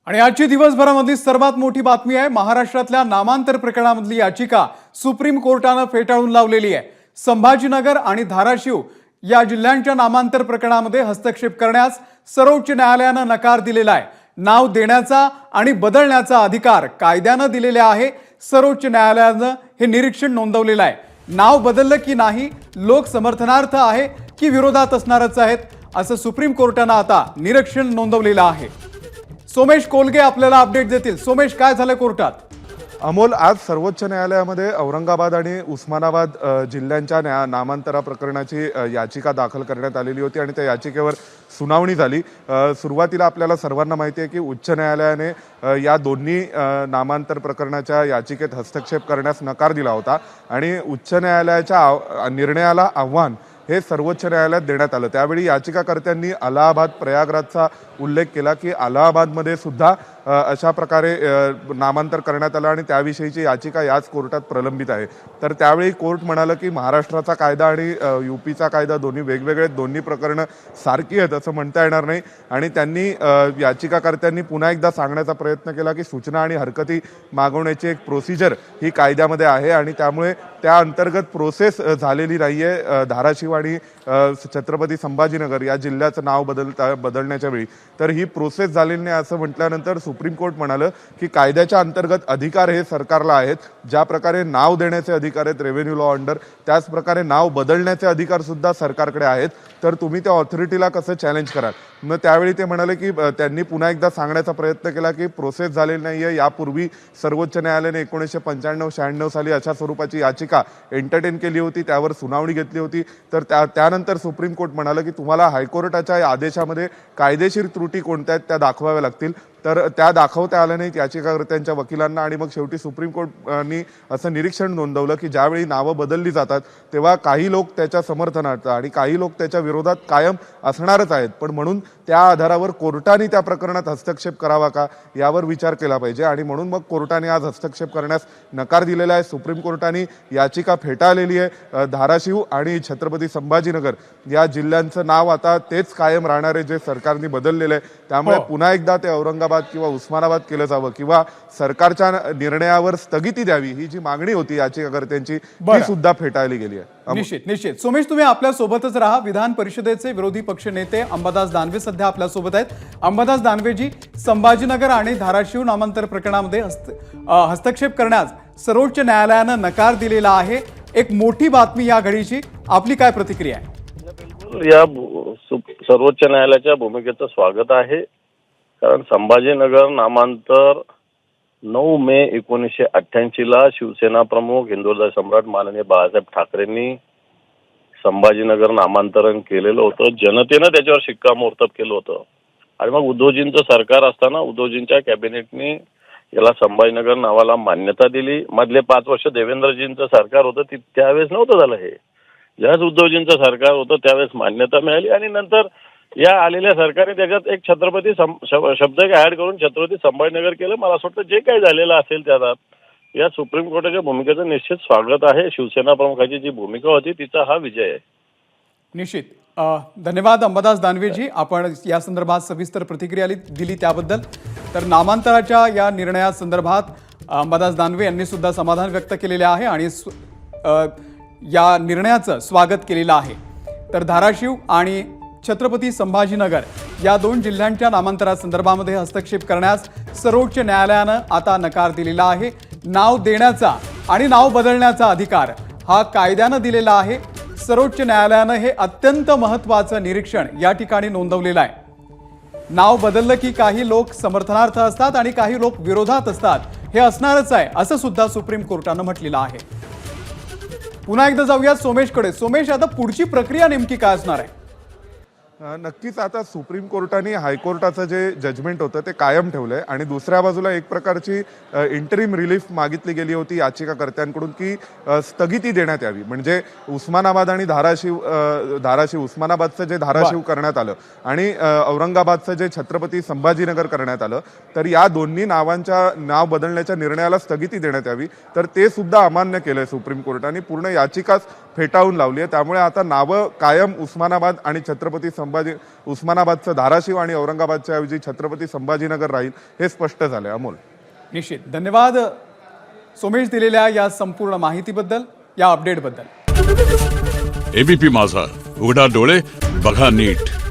आणि आजची दिवसभरामधली सर्वात मोठी बातमी आहे। महाराष्ट्रातल्या नामांतर प्रकरणामधली याचिका सुप्रीम कोर्टाने फेटाळून लावलेली आहे। संभाजीनगर आणि धाराशिव या जिल्ह्यांच्या नामांतर प्रकरणामध्ये हस्तक्षेप करण्यास सर्वोच्च न्यायालयाने नकार दिलेला आहे। नाव देण्याचा आणि बदलण्याचा अधिकार कायद्याने दिलेले आहे। सर्वोच्च न्यायालयाने हे निरीक्षण नोंदवलेलं आहे। नाव बदललं की नाही, लोक समर्थनार्थ आहे की विरोधात असणारच आहेत, असं सुप्रीम कोर्टाने आता निरीक्षण नोंदवलेलं आहे। सोमेश कोलगे आपल्याला अपडेट देतील। सोमेश, काय झालं कोर्टात? अमोल, आज सर्वोच्च न्यायालयामध्ये औरंगाबाद आणि उस्मानाबाद जिल्ह्यांच्या नामांतरा प्रकरणाची याचिका दाखल करण्यात आलेली होती आणि त्या याचिकेवर सुनावणी झाली। सुरुवातीला आपल्याला सर्वांना माहिती आहे की उच्च न्यायालयाने या दोन्ही नामांतर प्रकरणाच्या याचिकेत हस्तक्षेप करण्यास नकार दिला होता आणि उच्च न्यायालयाच्या निर्णयाला आव्हान हे सर्वोच्च न्यायालयात देण्यात आलं। त्यावेळी याचिकाकर्त्यांनी अलाहाबाद प्रयागराजचा उल्लेख केला की अलाहाबादमध्ये सुद्धा अशा प्रकारे नामांतर करण्यात आलं आणि त्याविषयीची याचिका याच कोर्टात प्रलंबित आहे। तर त्यावेळी कोर्ट म्हणालं की महाराष्ट्राचा कायदा आणि यूपीचा कायदा दोन्ही वेगवेगळे, दोन्ही प्रकरणं सारखी आहेत असं म्हणता येणार नाही। आणि त्यांनी याचिकाकर्त्यांनी पुन्हा एकदा सांगण्याचा प्रयत्न केला की सूचना आणि हरकती मागवण्याची एक प्रोसिजर ही कायद्यामध्ये आहे आणि त्यामुळे त्या अंतर्गत प्रोसेस झालेली नाही आहे। धाराशिव आणि छत्रपती संभाजीनगर या जिल्ह्याचं नाव बदलण्याच्या वेळी तर ही प्रोसेस झालेली नाही असं म्हटल्यानंतर सुप्रीम कोर्ट म्हणालं की कायद्याच्या अंतर्गत अधिकार हे सरकारला आहेत। ज्या प्रकारे नाव देण्याचे अधिकार आहेत रेव्हेन्यू लॉ अंडर, त्याच प्रकारे नाव बदलण्याचे अधिकार सुद्धा सरकारकडे आहेत। तर तुम्ही त्या ऑथॉरिटीला कसं चॅलेंज कराल? मग त्यावेळी ते म्हणाले की त्यांनी पुन्हा एकदा सांगण्याचा प्रयत्न केला की प्रोसेस झालेली नाही आहे। यापूर्वी सर्वोच्च न्यायालयाने 1995-96 साली अशा स्वरूपाची याचिका एंटरटेन केली होती, त्यावर सुनावणी घेतली होती। तर त्यानंतर सुप्रीम कोर्ट म्हणालं की तुम्हाला हायकोर्टाच्या आदेशामध्ये कायदेशीर त्रुटी कोणत्या आहेत त्या दाखवाव्या लागतील। तर त्या दाखवता आल्या नाहीत याचिकाकर्त्यांच्या वकिलांना आणि मग शेवटी सुप्रीम कोर्टाने असं निरीक्षण नोंदवलं की ज्यावेळी नावं बदलली जातात तेव्हा काही लोक त्याच्या समर्थनार्थ आणि काही लोक त्याच्या विरोधात कायम असणारच आहेत, पण म्हणून त्या आधारावर कोर्टाने त्या प्रकरणात हस्तक्षेप करावा का यावर विचार केला पाहिजे आणि म्हणून मग कोर्टाने आज हस्तक्षेप करण्यास नकार दिलेला आहे। सुप्रीम कोर्टाने याचिका फेटाळलेली आहे। धाराशिव आणि छत्रपती संभाजीनगर या जिल्ह्यांचं नाव आता तेच कायम राहणार आहे जे सरकारने बदललेलं आहे। त्यामुळे पुन्हा एकदा ते औरंगाबाद किंवा उस्मानाबाद केलं जावं किंवा सरकारच्या निर्णयावर स्थगिती द्यावी ही जी मागणी होती याचिकाकर्त्यांची ती सुद्धा फेटाळली गेली आहे। निश्चित सोमेश, तुम्ही आपल्या सोबतच राहा। विधान परिषदेचे विरोधी पक्ष नेते अंबादास दानवे सध्या आपल्या सोबत आहेत। अंबादास दानवेजी, संभाजीनगर आणि धाराशिव नामांतर प्रकरणामध्ये हस्तक्षेप करण्यास सर्वोच्च न्यायालयाने नकार दिलेला आहे। एक मोठी बातमी या घडीची, आपली काय प्रतिक्रिया आहे? या सर्वोच्च न्यायालयाच्या भूमिकेचं स्वागत आहे, कारण संभाजीनगर नामांतर 9 मे 1988 ला शिवसेना प्रमुख हिंदुहृदय सम्राट माननीय बाळासाहेब ठाकरेंनी संभाजीनगर नामांतरण केलेलं होतं। जनतेनं त्याच्यावर शिक्कामोर्तब केलं होतं आणि मग उद्धवजींचं सरकार असताना उद्धवजींच्या कॅबिनेटने याला संभाजीनगर नावाला मान्यता दिली। मधले 5 वर्ष देवेंद्रजींचं सरकार होतं, त्यावेळेस नव्हतं झालं हे। ज्यावेळेस उद्धवजींचं सरकार होतं त्यावेळेस मान्यता मिळाली आणि नंतर या आलेल्या सरकारने त्याच्यात एक छत्रपती शब्द ऍड करून छत्रपती संभाजीनगर केलं। मला असं वाटतं जे काही झालेलं असेल त्यात या सुप्रीम कोर्टाच्या भूमिकेचं निश्चित स्वागत आहे। शिवसेना प्रमुखाची जी भूमिका होती तिचा हा विजय आहे। निश्चित धन्यवाद अंबादास दानवेजी, आपण या संदर्भात सविस्तर प्रतिक्रिया दिली त्याबद्दल। तर नामांतराच्या या निर्णयासंदर्भात अंबादास दानवे यांनी सुद्धा समाधान व्यक्त केलेले आहे आणि या निर्णयाचं स्वागत केलेलं आहे। तर धाराशिव आणि छत्रपती संभाजीनगर या 2 जिल्ह्यांच्या नामांतरासंदर्भामध्ये हस्तक्षेप करण्यास सर्वोच्च न्यायालयानं आता नकार दिलेला आहे। नाव देण्याचा आणि नाव बदलण्याचा अधिकार हा कायद्यानं दिलेला आहे। सर्वोच्च न्यायालयानं हे अत्यंत महत्त्वाचं निरीक्षण या ठिकाणी नोंदवलेलं आहे। नाव बदललं की काही लोक समर्थनार्थ असतात आणि काही लोक विरोधात असतात, हे असणारच आहे असं सुद्धा सुप्रीम कोर्टानं म्हटलेलं आहे। पुन्हा एकदा जाऊया सोमेशकडे। सोमेश, आता पुढची प्रक्रिया नेमकी काय असणार आहे? नक्कीच आता सुप्रीम कोर्टाने हायकोर्टाचं जे जजमेंट होतं ते कायम ठेवलंय आणि दुसऱ्या बाजूला एक प्रकारची इंटरिम रिलीफ मागितली गेली होती याचिकाकर्त्यांकडून की स्थगिती देण्यात यावी। म्हणजे उस्मानाबाद आणि धाराशिव उस्मानाबादचं जे धाराशिव करण्यात आलं आणि औरंगाबादचं जे छत्रपती संभाजीनगर करण्यात आलं, तर या दोन्ही नाव बदलण्याच्या निर्णयाला स्थगिती देण्यात यावी। तर ते सुद्धा अमान्य केलंय सुप्रीम कोर्टाने। पूर्ण याचिकाच फेटाळून लावली आहे. त्यामुळे आता नावं कायम उस्मानाबाद आणि छत्रपती संभाजी, उस्मानाबादचं धाराशिव आणि औरंगाबादच्या ऐवजी छत्रपती संभाजीनगर राहील हे स्पष्ट झालंय. अमोल. निश्चित. धन्यवाद सोमेश दिलेल्या या संपूर्ण माहितीबद्दल, या अपडेटबद्दल. एबीपी माझा, उघडा डोळे बघा नीट.